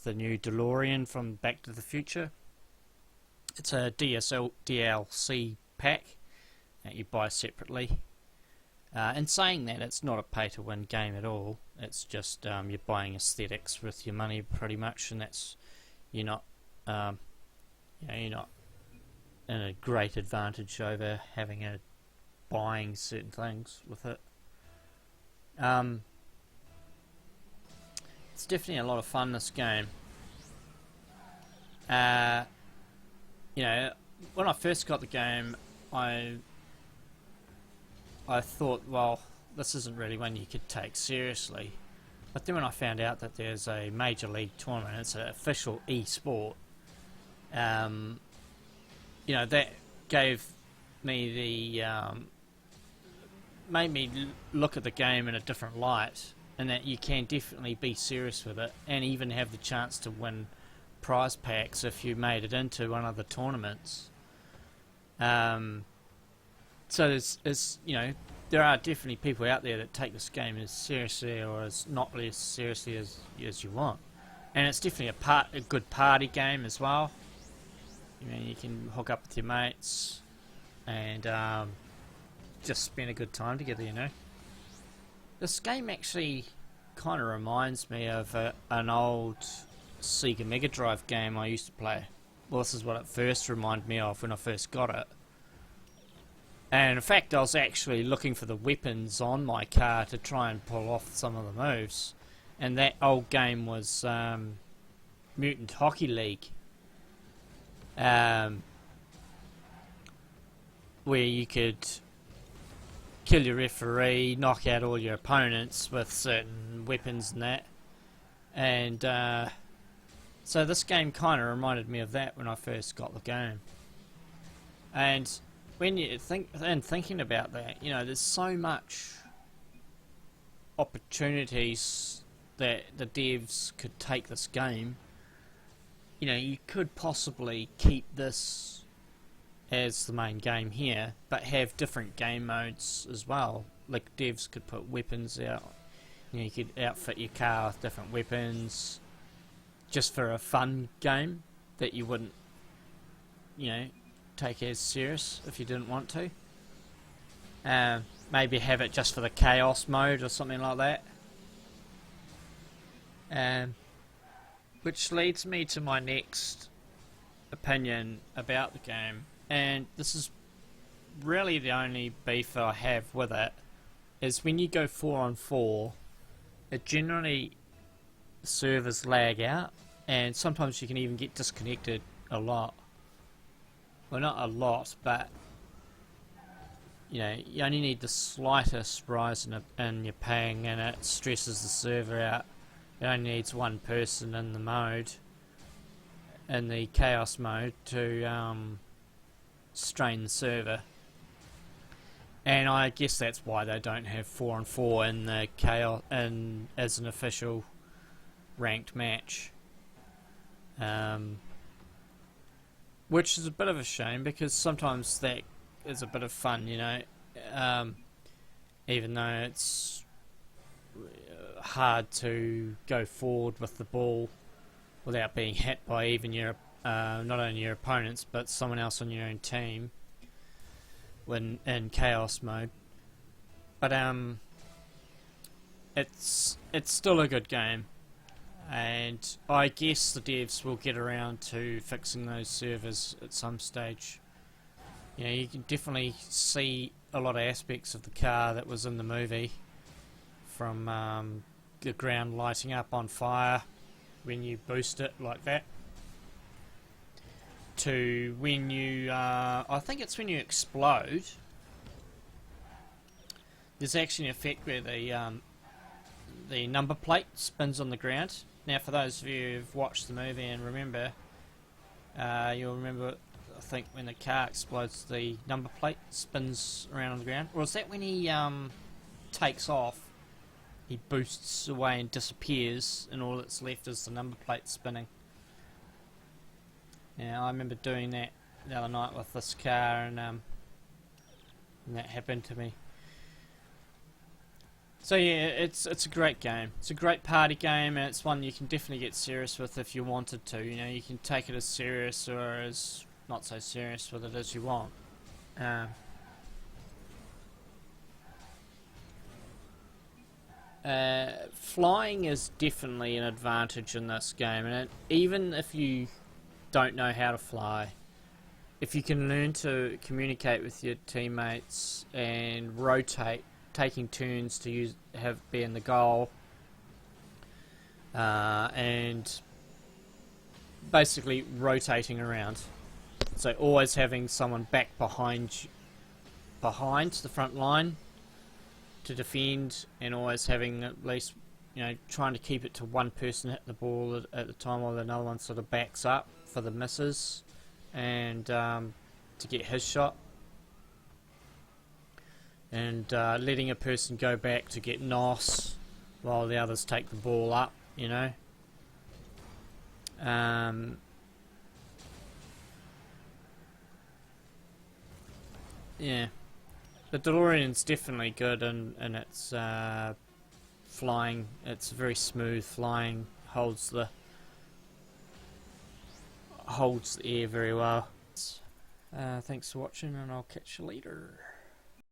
the new DeLorean from Back to the Future. It's a DLC pack that you buy separately. In saying that, it's not a pay-to-win game at all. It's just you're buying aesthetics with your money, pretty much, and that's you're not you're not in a great advantage over buying certain things with it. It's definitely a lot of fun, this game. When I first got the game, I thought, well, this isn't really one you could take seriously. But then when I found out that there's a Major League tournament, it's an official e-sport, that gave me made me look at the game in a different light, and that you can definitely be serious with it and even have the chance to win prize packs if you made it into one of the tournaments. So there are definitely people out there that take this game as seriously or as not as seriously as you want, and it's definitely a good party game as well. You can hook up with your mates and just spend a good time together. This game actually kind of reminds me of an old Sega Mega Drive game I used to play. Well, this is what it first reminded me of when I first got it. And in fact, I was actually looking for the weapons on my car to try and pull off some of the moves. And that old game was Mutant Hockey League. Where you could kill your referee, knock out all your opponents with certain weapons and that. And so this game kind of reminded me of that when I first got the game. And when you thinking about that, there's so much opportunities that the devs could take this game. You could possibly keep this as the main game here, but have different game modes as well. Like, devs could put weapons out. You could outfit your car with different weapons, just for a fun game that you wouldn't, take as serious if you didn't want to. Maybe have it just for the chaos mode or something like that. Which leads me to my next opinion about the game, and this is really the only beef I have with it, is when you go 4-on-4, it generally servers lag out, and sometimes you can even get disconnected a lot. Well, not a lot, but you only need the slightest rise in your ping and it stresses the server out. It only needs one person in the mode, in the chaos mode, to strain the server. And I guess that's why they don't have 4-on-4 in the chaos as an official ranked match. Which is a bit of a shame, because sometimes that is a bit of fun, even though it's hard to go forward with the ball without being hit by even your not only your opponents but someone else on your own team when in chaos mode. But it's still a good game, and I guess the devs will get around to fixing those servers at some stage. You can definitely see a lot of aspects of the car that was in the movie, from the ground lighting up on fire when you boost it like that, to when you I think it's when you explode, there's actually an effect where the number plate spins on the ground. Now, for those of you who've watched the movie and remember, you'll remember, I think, when the car explodes, the number plate spins around on the ground. Or is that when he takes off? He boosts away and disappears, and all that's left is the number plate spinning. Now, I remember doing that the other night with this car, and that happened to me. So yeah, it's a great game. It's a great party game, and it's one you can definitely get serious with if you wanted to. You know, you can take it as serious or as not so serious with it as you want. Um, Flying is definitely an advantage in this game, and even if you don't know how to fly, if you can learn to communicate with your teammates and rotate, taking turns to be in the goal, and basically rotating around. So always having someone back behind the front line to defend, and always having at least, trying to keep it to one person hit the ball at the time while another one sort of backs up for the misses, and to get his shot, and letting a person go back to get NOS while the others take the ball up, yeah. The DeLorean's definitely good in its flying. It's very smooth flying, holds the air very well. Thanks for watching, and I'll catch you later.